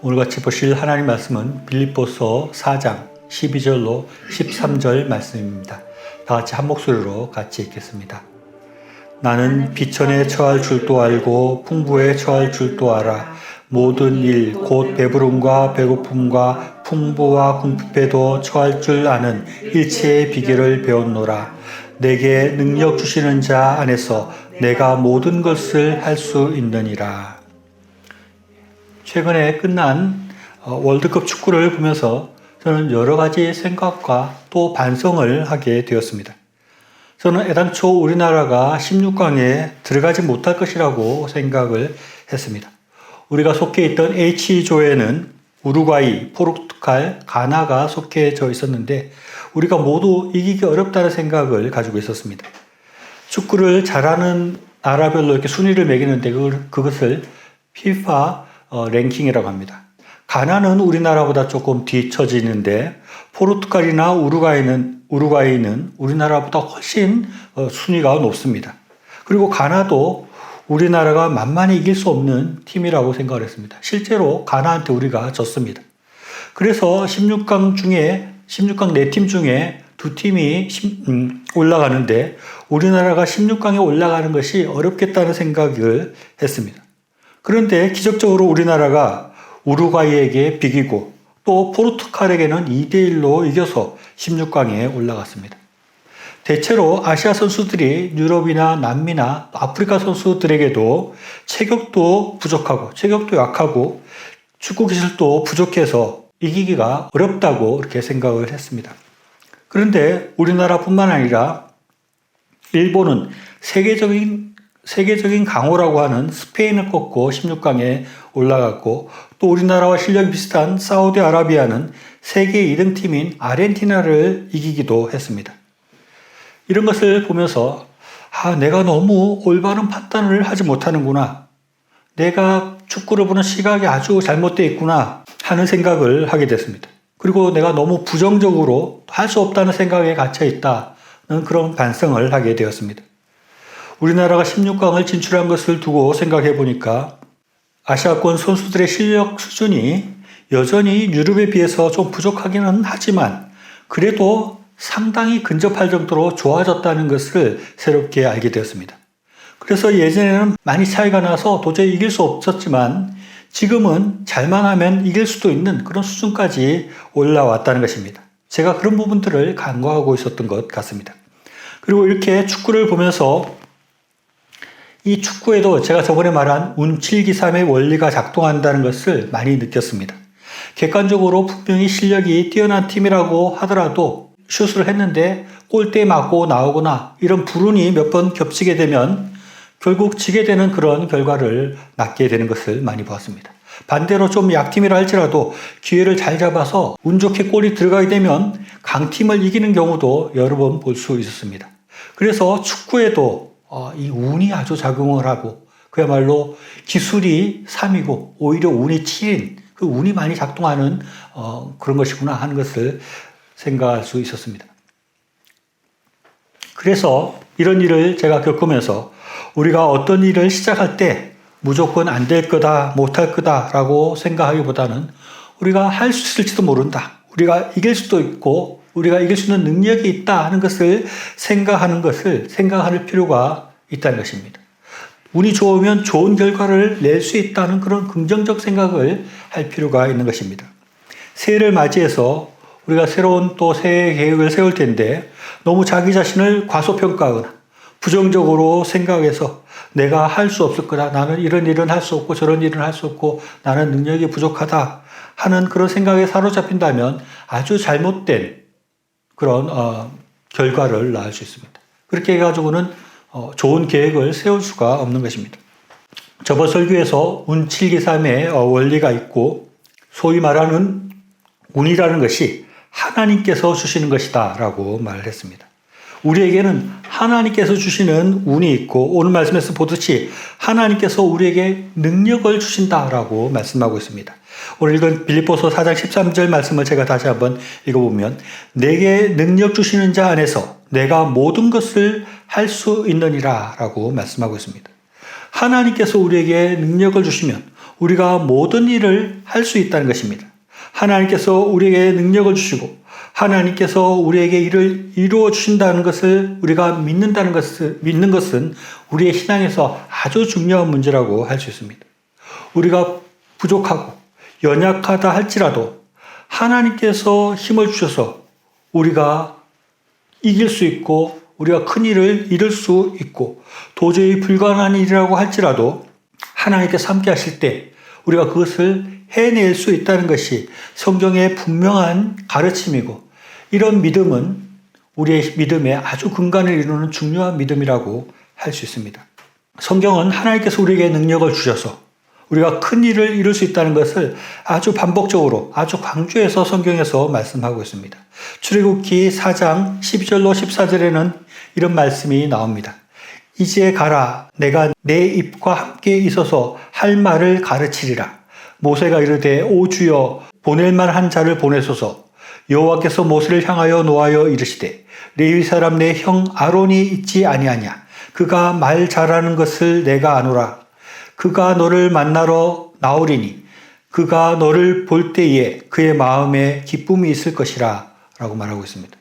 오늘 같이 보실 하나님 말씀은 빌립보서 4장 12절로 13절 말씀입니다. 다 같이 한 목소리로 같이 읽겠습니다. 나는 비천에 처할 줄도 알고 풍부에 처할 줄도 알아. 모든 일 곧 배부름과 배고픔과 풍부와 궁핍에도 처할 줄 아는 일체의 비결을 배웠노라. 내게 능력 주시는 자 안에서 내가 모든 것을 할 수 있느니라. 최근에 끝난 월드컵 축구를 보면서 저는 여러 가지 생각과 또 반성을 하게 되었습니다. 저는 애당초 우리나라가 16강에 들어가지 못할 것이라고 생각을 했습니다. 우리가 속해 있던 H조에는 우루과이, 포르투갈, 가나가 속해져 있었는데 우리가 모두 이기기 어렵다는 생각을 가지고 있었습니다. 축구를 잘하는 나라별로 이렇게 순위를 매기는데 그것을 FIFA 랭킹이라고 합니다. 가나는 우리나라보다 조금 뒤처지는데 포르투갈이나 우루과이는 우리나라보다 훨씬 순위가 높습니다. 그리고 가나도 우리나라가 만만히 이길 수 없는 팀이라고 생각을 했습니다. 실제로 가나한테 우리가 졌습니다. 그래서 16강 4팀 중에 2팀이 올라가는데 우리나라가 16강에 올라가는 것이 어렵겠다는 생각을 했습니다. 그런데 기적적으로 우리나라가 우루과이에게 비기고 또 포르투갈에게는 2대1로 이겨서 16강에 올라갔습니다. 대체로 아시아 선수들이 유럽이나 남미나 아프리카 선수들에게도 체격도 부족하고 체격도 약하고 축구 기술도 부족해서 이기기가 어렵다고 이렇게 생각을 했습니다. 그런데 우리나라뿐만 아니라 일본은 세계적인 강호라고 하는 스페인을 꺾고 16강에 올라갔고 또 우리나라와 실력이 비슷한 사우디아라비아는 세계 2등 팀인 아르헨티나를 이기기도 했습니다. 이런 것을 보면서 내가 너무 올바른 판단을 하지 못하는구나. 내가 축구를 보는 시각이 아주 잘못되어 있구나 하는 생각을 하게 됐습니다. 그리고 내가 너무 부정적으로 할 수 없다는 생각에 갇혀 있다는 그런 반성을 하게 되었습니다. 우리나라가 16강을 진출한 것을 두고 생각해 보니까 아시아권 선수들의 실력 수준이 여전히 유럽에 비해서 좀 부족하기는 하지만 그래도 상당히 근접할 정도로 좋아졌다는 것을 새롭게 알게 되었습니다. 그래서 예전에는 많이 차이가 나서 도저히 이길 수 없었지만 지금은 잘만 하면 이길 수도 있는 그런 수준까지 올라왔다는 것입니다. 제가 그런 부분들을 간과하고 있었던 것 같습니다. 그리고 이렇게 축구를 보면서 이 축구에도 제가 저번에 말한 운칠기삼의 원리가 작동한다는 것을 많이 느꼈습니다. 객관적으로 분명히 실력이 뛰어난 팀이라고 하더라도 슛을 했는데 골대에 맞고 나오거나 이런 불운이 몇 번 겹치게 되면 결국 지게 되는 그런 결과를 낳게 되는 것을 많이 보았습니다. 반대로 좀 약팀이라 할지라도 기회를 잘 잡아서 운 좋게 골이 들어가게 되면 강팀을 이기는 경우도 여러 번 볼 수 있었습니다. 그래서 축구에도 이 운이 아주 작용을 하고 그야말로 기술이 3이고 오히려 운이 7인 그 운이 많이 작동하는 그런 것이구나 하는 것을 생각할 수 있었습니다. 그래서 이런 일을 제가 겪으면서 우리가 어떤 일을 시작할 때 무조건 안 될 거다, 못할 거다라고 생각하기보다는 우리가 할 수 있을지도 모른다. 우리가 이길 수도 있고 우리가 이길 수 있는 능력이 있다 하는 것을 생각할 필요가 있다는 것입니다. 운이 좋으면 좋은 결과를 낼 수 있다는 그런 긍정적 생각을 할 필요가 있는 것입니다. 새해를 맞이해서 우리가 새로운 또 새해 계획을 세울 텐데 너무 자기 자신을 과소평가하거나 부정적으로 생각해서 내가 할 수 없을 거다. 나는 이런 일은 할 수 없고 저런 일은 할 수 없고 나는 능력이 부족하다 하는 그런 생각에 사로잡힌다면 아주 잘못된 그런 결과를 낳을 수 있습니다. 그렇게 해가지고는 좋은 계획을 세울 수가 없는 것입니다. 저번 설교에서 운칠기삼의 원리가 있고 소위 말하는 운이라는 것이 하나님께서 주시는 것이다 라고 말을 했습니다. 우리에게는 하나님께서 주시는 운이 있고 오늘 말씀에서 보듯이 하나님께서 우리에게 능력을 주신다라고 말씀하고 있습니다. 오늘 읽은 빌립보서 4장 13절 말씀을 제가 다시 한번 읽어보면 내게 능력 주시는 자 안에서 내가 모든 것을 할 수 있느니라 라고 말씀하고 있습니다. 하나님께서 우리에게 능력을 주시면 우리가 모든 일을 할 수 있다는 것입니다. 하나님께서 우리에게 능력을 주시고 하나님께서 우리에게 일을 이루어 주신다는 것을 우리가 믿는 것은 우리의 신앙에서 아주 중요한 문제라고 할 수 있습니다. 우리가 부족하고 연약하다 할지라도 하나님께서 힘을 주셔서 우리가 이길 수 있고 우리가 큰 일을 이룰 수 있고 도저히 불가능한 일이라고 할지라도 하나님께서 함께 하실 때 우리가 그것을 해낼 수 있다는 것이 성경의 분명한 가르침이고 이런 믿음은 우리의 믿음의 아주 근간을 이루는 중요한 믿음이라고 할 수 있습니다. 성경은 하나님께서 우리에게 능력을 주셔서 우리가 큰 일을 이룰 수 있다는 것을 아주 반복적으로 아주 강조해서 성경에서 말씀하고 있습니다. 출애굽기 4장 12절로 14절에는 이런 말씀이 나옵니다. 이제 가라 내가 내 입과 함께 있어서 할 말을 가르치리라. 모세가 이르되 오 주여 보낼 만한 자를 보내소서. 여호와께서 모세를 향하여 노하여 이르시되 레위 사람 내 형 아론이 있지 아니하냐. 그가 말 잘하는 것을 내가 아노라. 그가 너를 만나러 나오리니 그가 너를 볼 때에 그의 마음에 기쁨이 있을 것이라 라고 말하고 있습니다.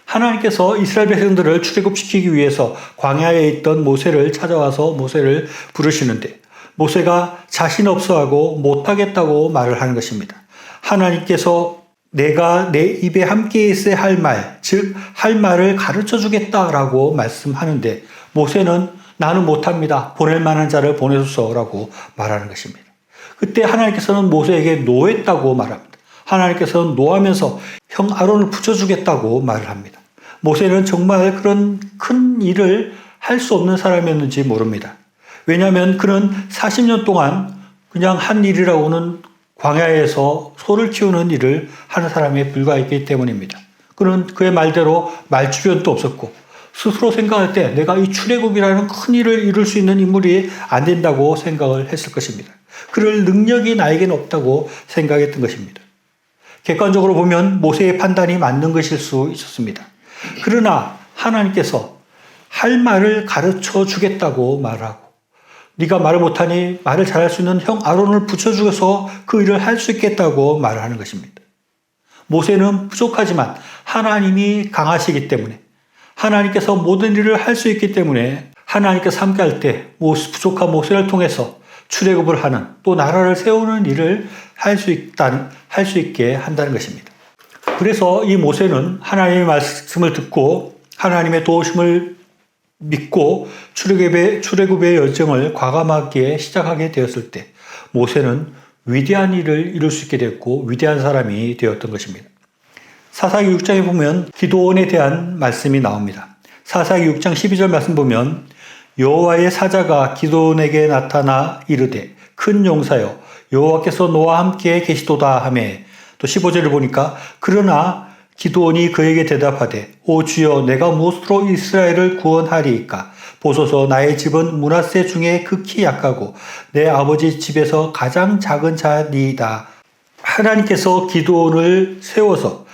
하나님께서 이스라엘 백성들을 출애굽시키기 위해서 광야에 있던 모세를 찾아와서 모세를 부르시는데 모세가 자신 없어하고 못하겠다고 말을 하는 것입니다. 하나님께서 내가 내 입에 함께 있어야 할 말, 즉 할 말을 가르쳐 주겠다라고 말씀하는데 모세는 나는 못합니다. 보낼 만한 자를 보내소서라고 말하는 것입니다. 그때 하나님께서는 모세에게 노했다고 말합니다. 하나님께서는 노하면서 형 아론을 붙여주겠다고 말을 합니다. 모세는 정말 그런 큰 일을 할 수 없는 사람이었는지 모릅니다. 왜냐하면 그는 40년 동안 그냥 한 일이라고는 광야에서 소를 키우는 일을 하는 사람에 불과했기 때문입니다. 그는 그의 말대로 말주변도 없었고 스스로 생각할 때 내가 이 출애굽이라는 큰 일을 이룰 수 있는 인물이 안 된다고 생각을 했을 것입니다. 그럴 능력이 나에게는 없다고 생각했던 것입니다. 객관적으로 보면 모세의 판단이 맞는 것일 수 있었습니다. 그러나 하나님께서 할 말을 가르쳐 주겠다고 말하고 네가 말을 못하니 말을 잘할 수 있는 형 아론을 붙여주어서 그 일을 할 수 있겠다고 말하는 것입니다. 모세는 부족하지만 하나님이 강하시기 때문에 하나님께서 모든 일을 할 수 있기 때문에 하나님께서 함께할 때 부족한 모세를 통해서 출애굽을 하는 또 나라를 세우는 일을 할 수 있게 한다는 것입니다. 그래서 이 모세는 하나님의 말씀을 듣고 하나님의 도우심을 믿고 출애굽의 여정을 과감하게 시작하게 되었을 때 모세는 위대한 일을 이룰 수 있게 됐고 위대한 사람이 되었던 것입니다. 사사기 6장에 보면 기드온에 대한 말씀이 나옵니다. 사사기 6장 12절 말씀 보면 여호와의 사자가 기드온에게 나타나 이르되 큰 용사여 여호와께서 너와 함께 계시도다 하매 또 15절을 보니까 그러나 기드온이 그에게 대답하되 오 주여 내가 무엇으로 이스라엘을 구원하리이까 보소서 나의 집은 므낫세 중에 극히 약하고 내 아버지 집에서 가장 작은 자니이다. 하나님께서 기드온을 세워서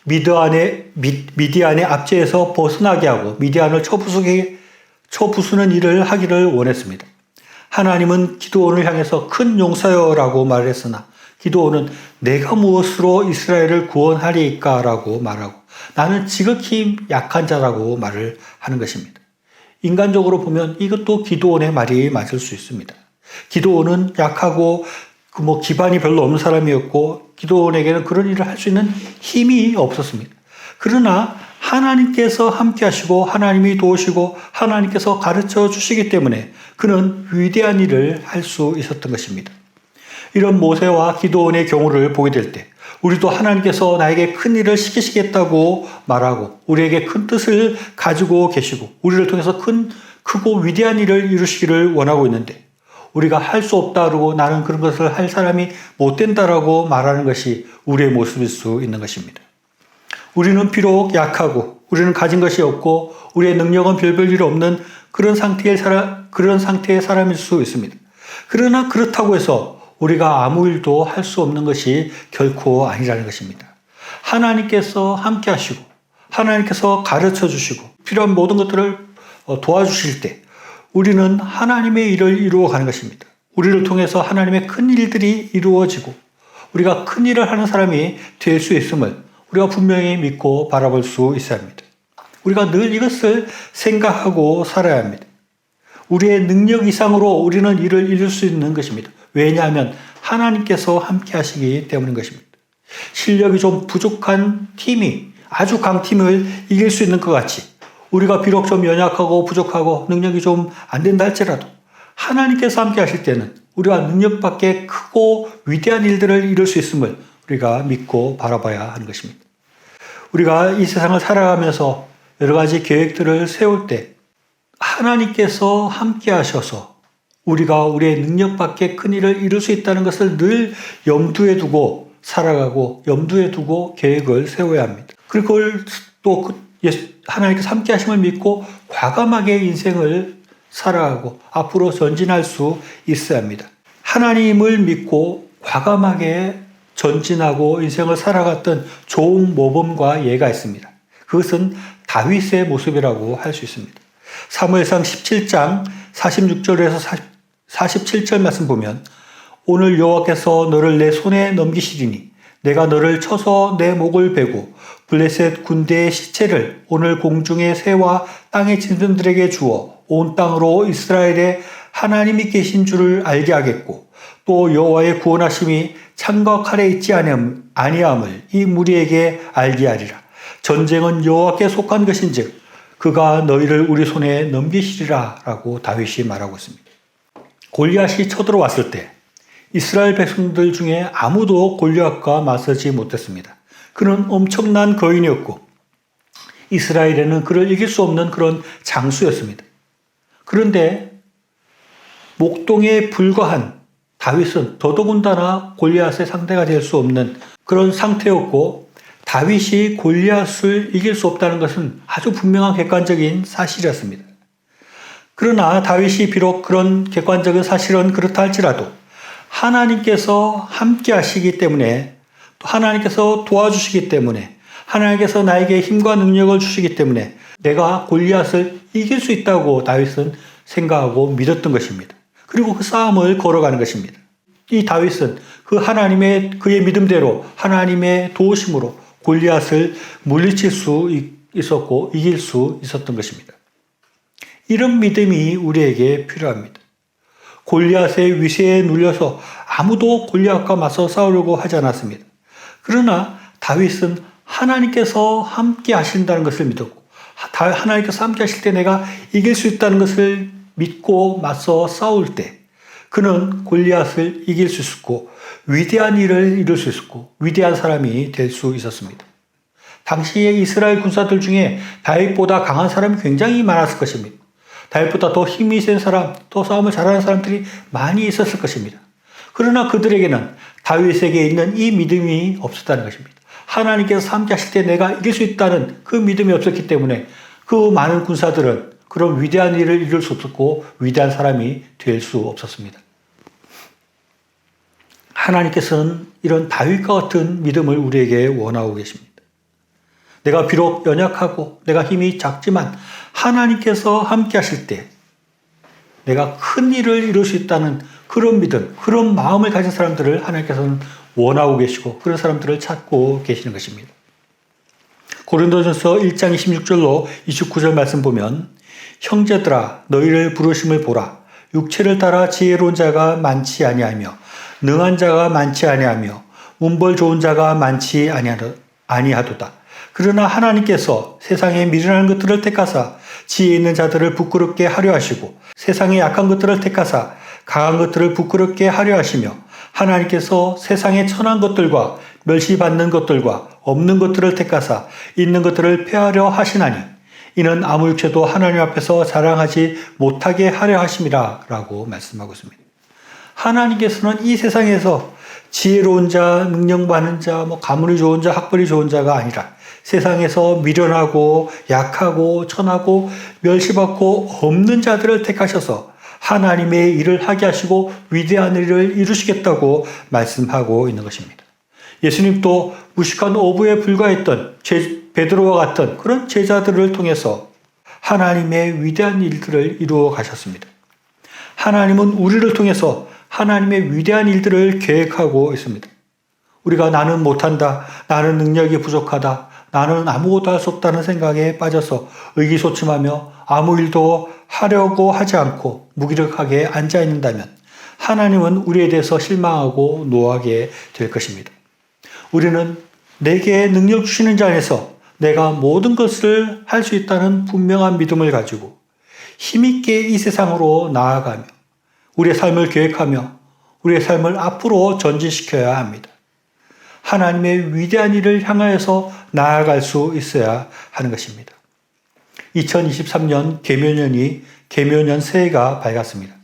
미디안의 압제에서 벗어나게 하고 미디안을 쳐부수는 일을 하기를 원했습니다. 하나님은 기드온을 향해서 큰 용사여라고 말했으나 기드온은 내가 무엇으로 이스라엘을 구원하리이까 라고 말하고 나는 지극히 약한 자라고 말을 하는 것입니다. 인간적으로 보면 이것도 기드온의 말이 맞을 수 있습니다. 기드온은 약하고 기반이 별로 없는 사람이었고 기드온에게는 그런 일을 할 수 있는 힘이 없었습니다. 그러나 하나님께서 함께 하시고 하나님이 도우시고 하나님께서 가르쳐 주시기 때문에 그는 위대한 일을 할 수 있었던 것입니다. 이런 모세와 기드온의 경우를 보게 될 때 우리도 하나님께서 나에게 큰 일을 시키시겠다고 말하고 우리에게 큰 뜻을 가지고 계시고 우리를 통해서 크고 위대한 일을 이루시기를 원하고 있는데 우리가 할 수 없다고 나는 그런 것을 할 사람이 못 된다라고 말하는 것이 우리의 모습일 수 있는 것입니다. 우리는 비록 약하고 우리는 가진 것이 없고 우리의 능력은 별별 일 없는 그런 상태의 사람일 수 있습니다. 그러나 그렇다고 해서 우리가 아무 일도 할 수 없는 것이 결코 아니라는 것입니다. 하나님께서 함께 하시고 하나님께서 가르쳐 주시고 필요한 모든 것들을 도와주실 때 우리는 하나님의 일을 이루어 가는 것입니다. 우리를 통해서 하나님의 큰 일들이 이루어지고 우리가 큰 일을 하는 사람이 될 수 있음을 우리가 분명히 믿고 바라볼 수 있어야 합니다. 우리가 늘 이것을 생각하고 살아야 합니다. 우리의 능력 이상으로 우리는 일을 이룰 수 있는 것입니다. 왜냐하면 하나님께서 함께 하시기 때문인 것입니다. 실력이 좀 부족한 팀이 아주 강팀을 이길 수 있는 것 같이 우리가 비록 좀 연약하고 부족하고 능력이 좀 안 된다 할지라도 하나님께서 함께 하실 때는 우리가 능력 밖에 크고 위대한 일들을 이룰 수 있음을 우리가 믿고 바라봐야 하는 것입니다. 우리가 이 세상을 살아가면서 여러 가지 계획들을 세울 때 하나님께서 함께 하셔서 우리가 우리의 능력 밖에 큰 일을 이룰 수 있다는 것을 늘 염두에 두고 살아가고 염두에 두고 계획을 세워야 합니다. 그걸 또 하나님께서 함께 하심을 믿고 과감하게 인생을 살아가고 앞으로 전진할 수 있어야 합니다. 하나님을 믿고 과감하게 전진하고 인생을 살아갔던 좋은 모범과 예가 있습니다. 그것은 다윗의 모습이라고 할 수 있습니다. 사무엘상 17장 46절에서 47절 말씀 보면 오늘 여호와께서 너를 내 손에 넘기시리니 내가 너를 쳐서 내 목을 베고 블레셋 군대의 시체를 오늘 공중의 새와 땅의 짐승들에게 주어 온 땅으로 이스라엘에 하나님이 계신 줄을 알게 하겠고 또 여호와의 구원하심이 창과 칼에 있지 아니함을 이 무리에게 알게 하리라. 전쟁은 여호와께 속한 것인즉 그가 너희를 우리 손에 넘기시리라 라고 다윗이 말하고 있습니다. 골리앗이 쳐들어왔을 때 이스라엘 백성들 중에 아무도 골리앗과 맞서지 못했습니다. 그는 엄청난 거인이었고 이스라엘에는 그를 이길 수 없는 그런 장수였습니다. 그런데 목동에 불과한 다윗은 더더군다나 골리앗의 상대가 될 수 없는 그런 상태였고 다윗이 골리앗을 이길 수 없다는 것은 아주 분명한 객관적인 사실이었습니다. 그러나 다윗이 비록 그런 객관적인 사실은 그렇다 할지라도 하나님께서 함께 하시기 때문에 또 하나님께서 도와주시기 때문에 하나님께서 나에게 힘과 능력을 주시기 때문에 내가 골리앗을 이길 수 있다고 다윗은 생각하고 믿었던 것입니다. 그리고 그 싸움을 걸어가는 것입니다. 이 다윗은 그의 믿음대로 하나님의 도우심으로 골리앗을 물리칠 수 있었고 이길 수 있었던 것입니다. 이런 믿음이 우리에게 필요합니다. 골리앗의 위세에 눌려서 아무도 골리앗과 맞서 싸우려고 하지 않았습니다. 그러나 다윗은 하나님께서 함께 하신다는 것을 믿었고 하나님께서 함께 하실 때 내가 이길 수 있다는 것을 믿고 맞서 싸울 때 그는 골리앗을 이길 수 있었고 위대한 일을 이룰 수 있었고 위대한 사람이 될 수 있었습니다. 당시의 이스라엘 군사들 중에 다윗보다 강한 사람이 굉장히 많았을 것입니다. 다윗보다 더 힘이 센 사람, 더 싸움을 잘하는 사람들이 많이 있었을 것입니다. 그러나 그들에게는 다윗에게 있는 이 믿음이 없었다는 것입니다. 하나님께서 함께 하실 때 내가 이길 수 있다는 그 믿음이 없었기 때문에 그 많은 군사들은 그런 위대한 일을 이룰 수 없었고 위대한 사람이 될 수 없었습니다. 하나님께서는 이런 다윗과 같은 믿음을 우리에게 원하고 계십니다. 내가 비록 연약하고 내가 힘이 작지만 하나님께서 함께 하실 때 내가 큰 일을 이룰 수 있다는 그런 믿음, 그런 마음을 가진 사람들을 하나님께서는 원하고 계시고 그런 사람들을 찾고 계시는 것입니다. 고린도전서 1장 26절로 29절 말씀 보면 형제들아 너희를 부르심을 보라. 육체를 따라 지혜로운 자가 많지 아니하며 능한 자가 많지 아니하며 문벌 좋은 자가 많지 아니하도다. 그러나 하나님께서 세상에 미련한 것들을 택하사 지혜 있는 자들을 부끄럽게 하려 하시고 세상에 약한 것들을 택하사 강한 것들을 부끄럽게 하려 하시며 하나님께서 세상에 천한 것들과 멸시받는 것들과 없는 것들을 택하사 있는 것들을 폐하려 하시나니 이는 아무 육체도 하나님 앞에서 자랑하지 못하게 하려 하심이라 라고 말씀하고 있습니다. 하나님께서는 이 세상에서 지혜로운 자, 능력 많은 자, 가문이 좋은 자, 학벌이 좋은 자가 아니라 세상에서 미련하고 약하고 천하고 멸시받고 없는 자들을 택하셔서 하나님의 일을 하게 하시고 위대한 일을 이루시겠다고 말씀하고 있는 것입니다. 예수님도 무식한 어부에 불과했던 베드로와 같은 그런 제자들을 통해서 하나님의 위대한 일들을 이루어 가셨습니다. 하나님은 우리를 통해서 하나님의 위대한 일들을 계획하고 있습니다. 우리가 나는 못한다, 나는 능력이 부족하다, 나는 아무것도 할 수 없다는 생각에 빠져서 의기소침하며 아무 일도 하려고 하지 않고 무기력하게 앉아 있는다면 하나님은 우리에 대해서 실망하고 노하게 될 것입니다. 우리는 내게 능력 주시는 자 안에서 내가 모든 것을 할 수 있다는 분명한 믿음을 가지고 힘있게 이 세상으로 나아가며 우리의 삶을 계획하며 우리의 삶을 앞으로 전진시켜야 합니다. 하나님의 위대한 일을 향하여서 나아갈 수 있어야 하는 것입니다. 2023년 계묘년 새해가 밝았습니다.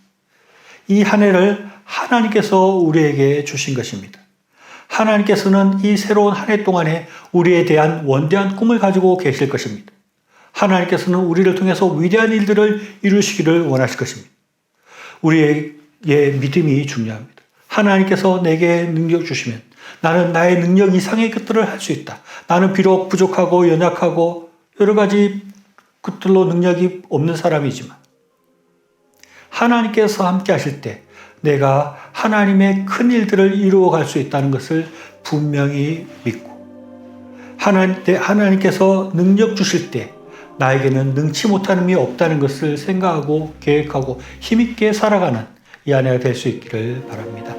이 한 해를 하나님께서 우리에게 주신 것입니다. 하나님께서는 이 새로운 한 해 동안에 우리에 대한 원대한 꿈을 가지고 계실 것입니다. 하나님께서는 우리를 통해서 위대한 일들을 이루시기를 원하실 것입니다. 우리의 믿음이 중요합니다. 하나님께서 내게 능력 주시면 나는 나의 능력 이상의 것들을 할 수 있다. 나는 비록 부족하고 연약하고 여러 가지 것들로 능력이 없는 사람이지만 하나님께서 함께 하실 때 내가 하나님의 큰 일들을 이루어갈 수 있다는 것을 분명히 믿고 하나님께서 능력 주실 때 나에게는 능치 못함이 없다는 것을 생각하고 계획하고 힘있게 살아가는 이 한 해가 될 수 있기를 바랍니다.